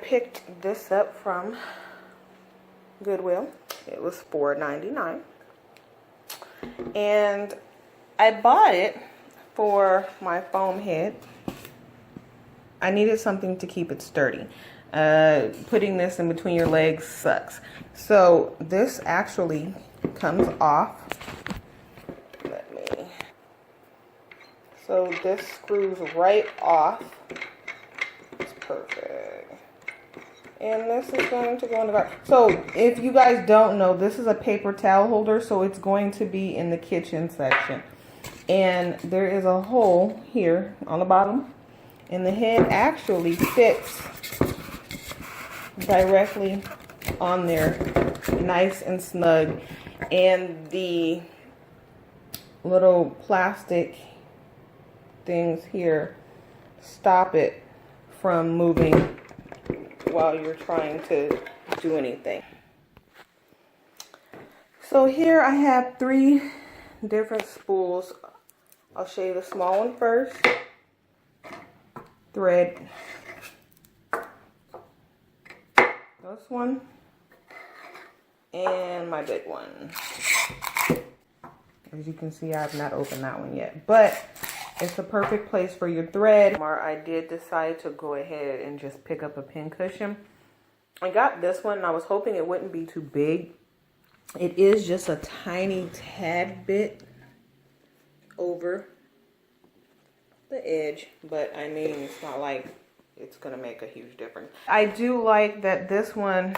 picked this up from Goodwill. It was $4.99. And I bought it for my foam head. I needed something to keep it sturdy. Putting this in between your legs sucks. So this actually comes off. So this screws right off. It's perfect. And this is going to go in the garbage. So if you guys don't know, this is a paper towel holder, so it's going to be in the kitchen section. And there is a hole here on the bottom, and the head actually fits directly on there, nice and snug. And the little plastic things here stop it from moving while you're trying to do anything. So here I have 3 different spools. I'll show you the small one first. Thread. This one. And my big one. As you can see, I have not opened that one yet. But it's a perfect place for your thread. I did decide to go ahead and just pick up a pin cushion. I got this one and I was hoping it wouldn't be too big. It is just a tiny tad bit over the edge, but I mean, it's not like it's gonna make a huge difference. I do like that this one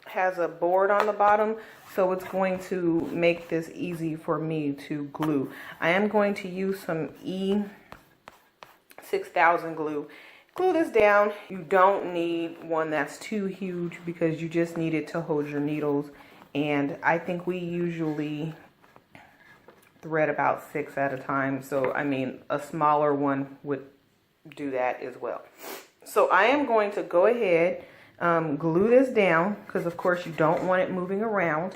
has a board on the bottom, so it's going to make this easy for me to glue. I am going to use some E6000 glue. Glue this down. You don't need one that's too huge because you just need it to hold your needles. And I think we usually thread about 6 at a time. So, I mean, a smaller one would do that as well. So I am going to go ahead, glue this down because of course you don't want it moving around.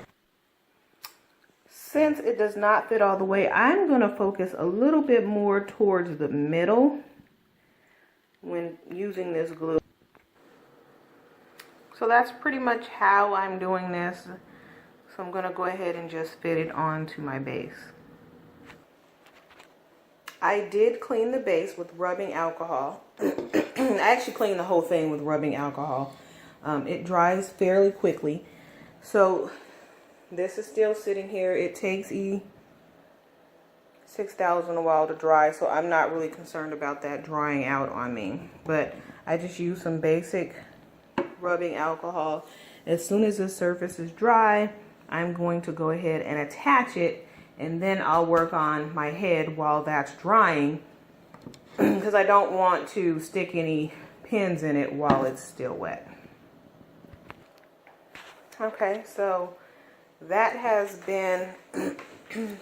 Since it does not fit all the way, I'm going to focus a little bit more towards the middle when using this glue. So that's pretty much how I'm doing this. So I'm going to go ahead and just fit it onto my base. I did clean the base with rubbing alcohol. I actually cleaned the whole thing with rubbing alcohol. It dries fairly quickly. So this is still sitting here. It takes E6000 a while to dry, so I'm not really concerned about that drying out on me. But I just use some basic rubbing alcohol. As soon as the surface is dry, I'm going to go ahead and attach it, and then I'll work on my head while that's drying because I don't want to stick any pins in it while it's still wet. Okay, so that has been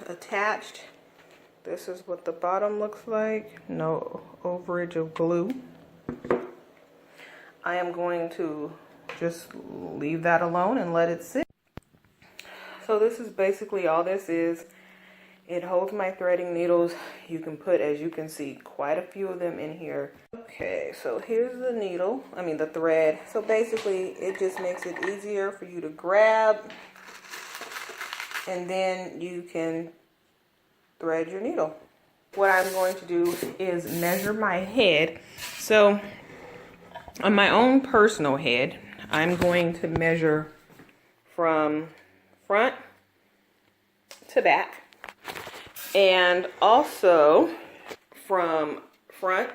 attached. This is what the bottom looks like. No overage of glue. I am going to just leave that alone and let it sit. So this is basically all this is. It holds my threading needles. You can put, as you can see, quite a few of them in here. Okay, so here's the needle, the thread. So basically it just makes it easier for you to grab, and then you can thread your needle. What I'm going to do is measure my head. So on my own personal head, I'm going to measure from front to back, and also from front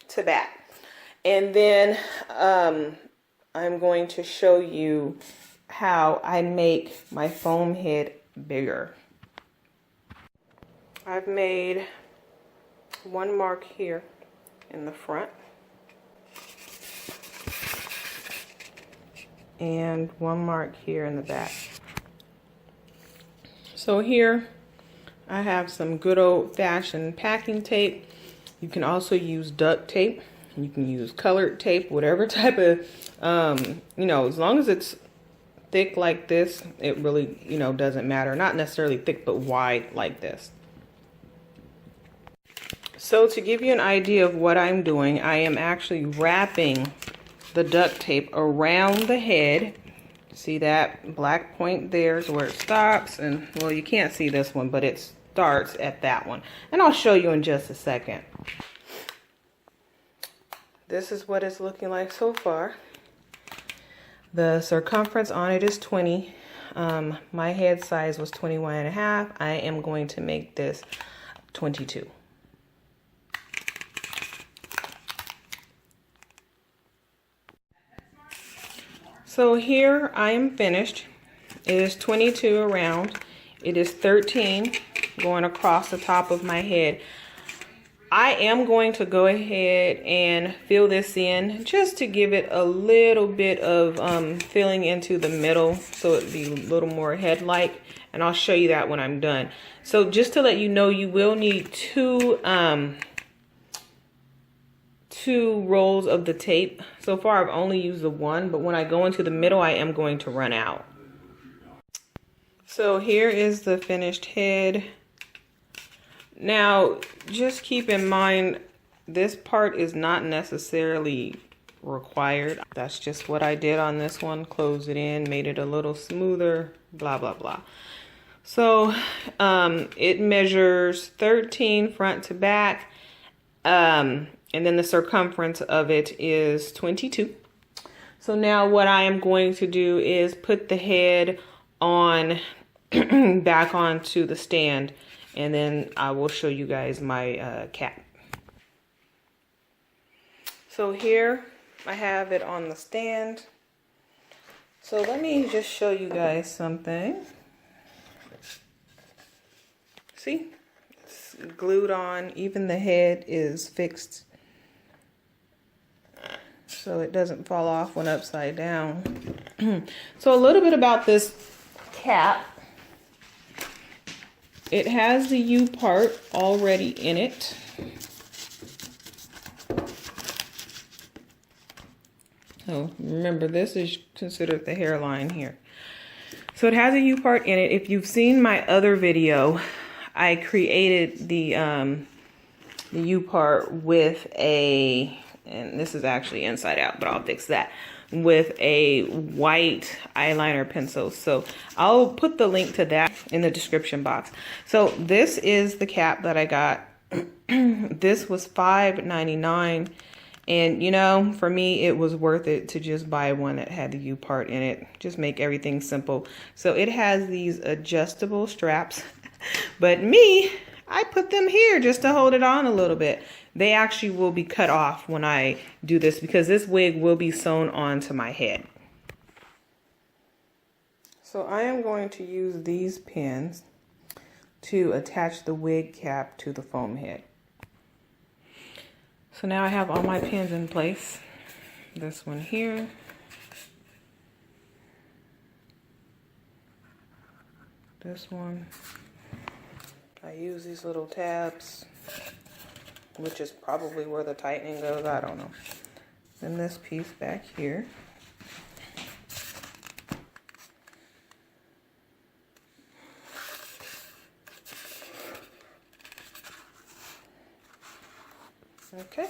to back. And then I'm going to show you how I make my foam head bigger. I've made one mark here in the front and one mark here in the back. So here I have some good old-fashioned packing tape. You can also use duct tape. You can use colored tape, whatever type of, as long as it's thick like this, it really, doesn't matter. Not necessarily thick, but wide like this. So to give you an idea of what I'm doing, I am actually wrapping the duct tape around the head. See that black point there is where it stops, and well, you can't see this one, but it starts at that one. And I'll show you in just a second. This is what it's looking like so far. The circumference on it is 20. My head size was 21.5. I am going to make this 22. So here I am finished. It is 22 around. It is 13 going across the top of my head. I am going to go ahead and fill this in just to give it a little bit of filling into the middle so it'd be a little more head-like, and I'll show you that when I'm done. So just to let you know, you will need two rolls of the tape. So far I've only used the one, but when I go into the middle I am going to run out. So here is the finished head. Now just keep in mind, this part is not necessarily required. That's just what I did on this one. Closed it in, made it a little smoother, blah blah blah. So it measures 13 front to back, and then the circumference of it is 22. So now what I am going to do is put the head on back onto the stand, and then I will show you guys my cap. So here I have it on the stand. So let me just show you guys something. See, it's glued on. Even the head is fixed so it doesn't fall off when upside down. So a little bit about this cap. It has the U part already in it. So remember, this is considered the hairline here. So it has a U part in it. If you've seen my other video, I created the U part with a, and this is actually inside out, but I'll fix that, with a white eyeliner pencil. So I'll put the link to that in the description box. So this is the cap that I got. This was $5.99, and you know, for me it was worth it to just buy one that had the U part in it. Just make everything simple. So it has these adjustable straps, but me, I put them here just to hold it on a little bit. They actually will be cut off when I do this because this wig will be sewn onto my head. So I am going to use these pins to attach the wig cap to the foam head. So now I have all my pins in place. This one here. This one. I use these little tabs, which is probably where the tightening goes, I don't know. Then this piece back here. Okay.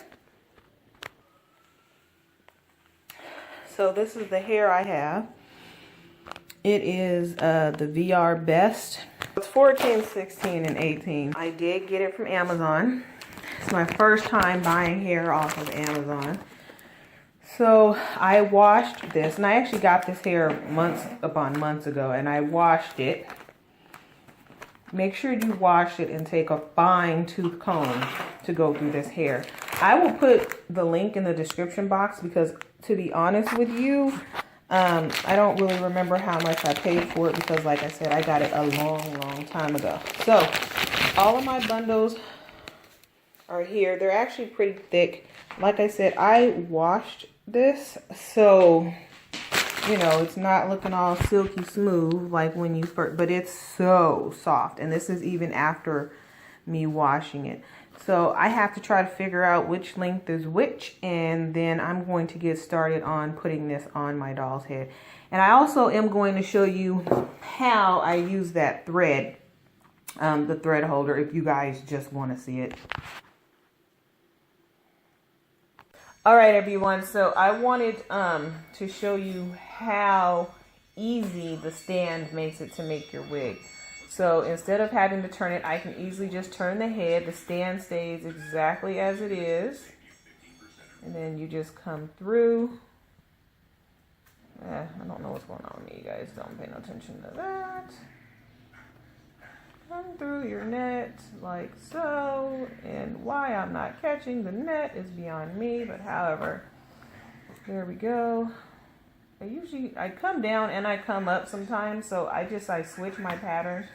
So this is the hair I have. It is the VR Best. It's 14, 16, and 18. I did get it from Amazon. It's my first time buying hair off of Amazon. So I washed this, and I actually got this hair months upon months ago, and I washed it. Make sure you wash it and take a fine tooth comb to go through this hair. I will put the link in the description box because, to be honest with you, I don't really remember how much I paid for it because, like I said, I got it a long time ago. So all of my bundles are here. They're actually pretty thick. Like I said, I washed this, so you know, it's not looking all silky smooth like when you first, but it's so soft. And this is even after me washing it. So I have to try to figure out which length is which, and then I'm going to get started on putting this on my doll's head. And I also am going to show you how I use that thread, the thread holder, if you guys just want to see it. All right, everyone. So I wanted to show you how easy the stand makes it to make your wig. So instead of having to turn it, I can easily just turn the head. The stand stays exactly as it is. And then you just come through. I don't know what's going on with me, you guys. Don't pay no attention to that. Come through your net like so. And why I'm not catching the net is beyond me. But however, there we go. I come down and I come up sometimes. So I switch my pattern.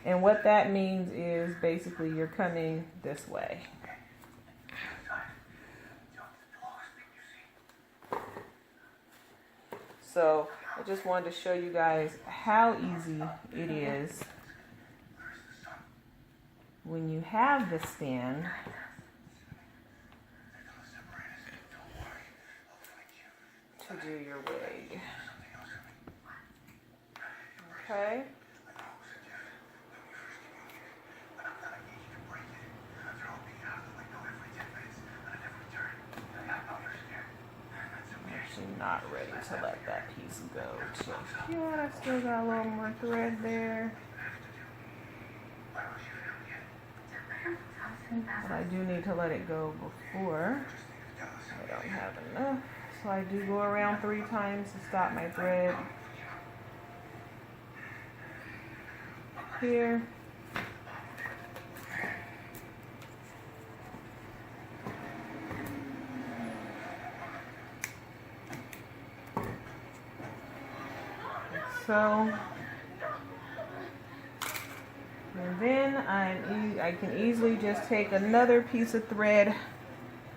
And what that means is basically you're coming this way. So I just wanted to show you guys how easy it is when you have the stand to do your wig. Okay. Not ready to let that piece go just yet. I still got a little more thread there. But I do need to let it go before I don't have enough. So I do go around 3 times to stop my thread. Here. So, and then I can easily just take another piece of thread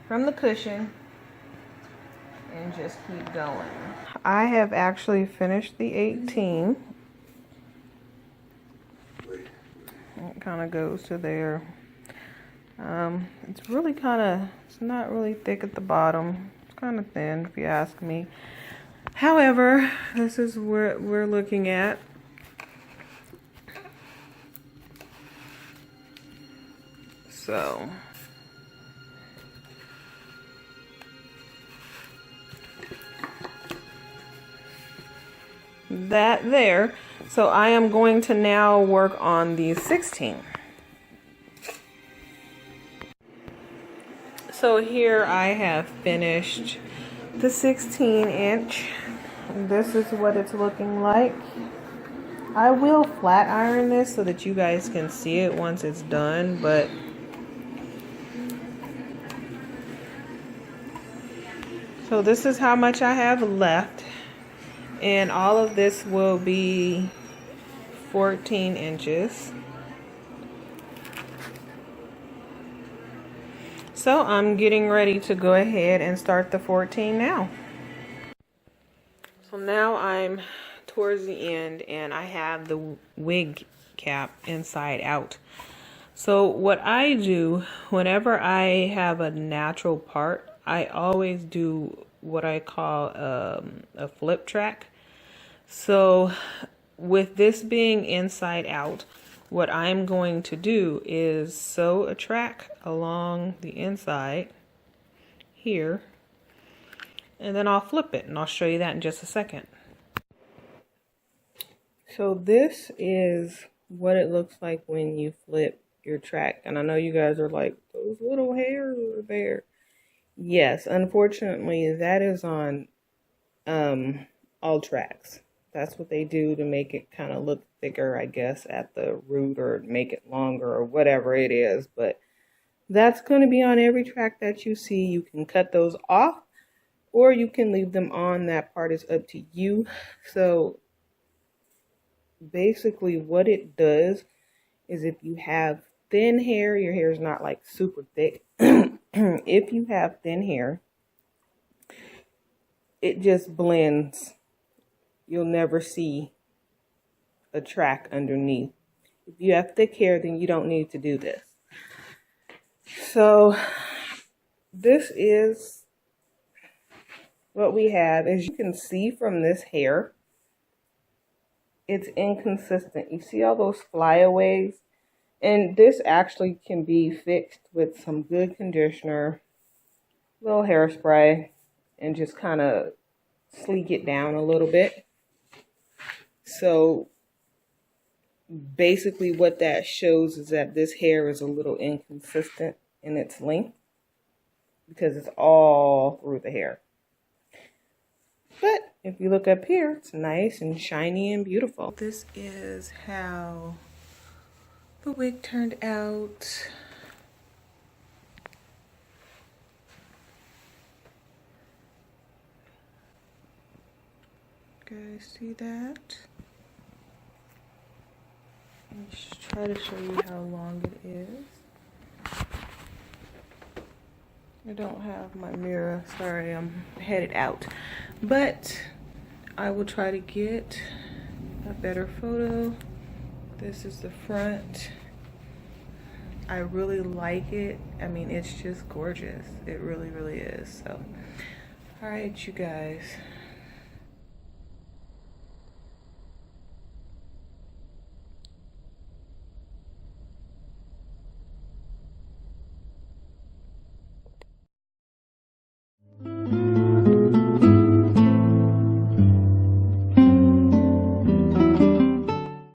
from the cushion and just keep going. I have actually finished the 18. It kind of goes to there. It's really it's not really thick at the bottom. It's kind of thin if you ask me. However, this is what we're looking at. So, that there. So I am going to now work on the 16. So here I have finished the 16-inch. This is what it's looking like. I will flat iron this so that you guys can see it once it's done, but so this is how much I have left, and all of this will be 14 inches. So I'm getting ready to go ahead and start the 14 now. So now I'm towards the end and I have the wig cap inside out. So what I do whenever I have a natural part, I always do what I call a flip track. So with this being inside out, what I'm going to do is sew a track along the inside here, and then I'll flip it, and I'll show you that in just a second. So this is what it looks like when you flip your track. And I know you guys are like, those little hairs are there. Yes, unfortunately, that is on all tracks. That's what they do to make it kind of look thicker, I guess, at the root, or make it longer, or whatever it is. But that's going to be on every track that you see. You can cut those off, or you can leave them on. That part is up to you. So basically what it does is, if you have thin hair, your hair is not like super thick. If you have thin hair, it just blends. You'll never see a track underneath. If you have thick hair, then you don't need to do this. So this is what we have. As you can see from this hair, it's inconsistent. You see all those flyaways? And this actually can be fixed with some good conditioner little hairspray and just kind of sleek it down a little bit. So basically what that shows is that this hair is a little inconsistent in its length because it's all through the hair. But if you look up here, it's nice and shiny and beautiful. This is how the wig turned out. Guys, see that? Let me just try to show you how long it is. I don't have my mirror, sorry, I'm headed out. But I will try to get a better photo. This is the front. I really like it. I mean, it's just gorgeous. It really, really is. So, all right, you guys.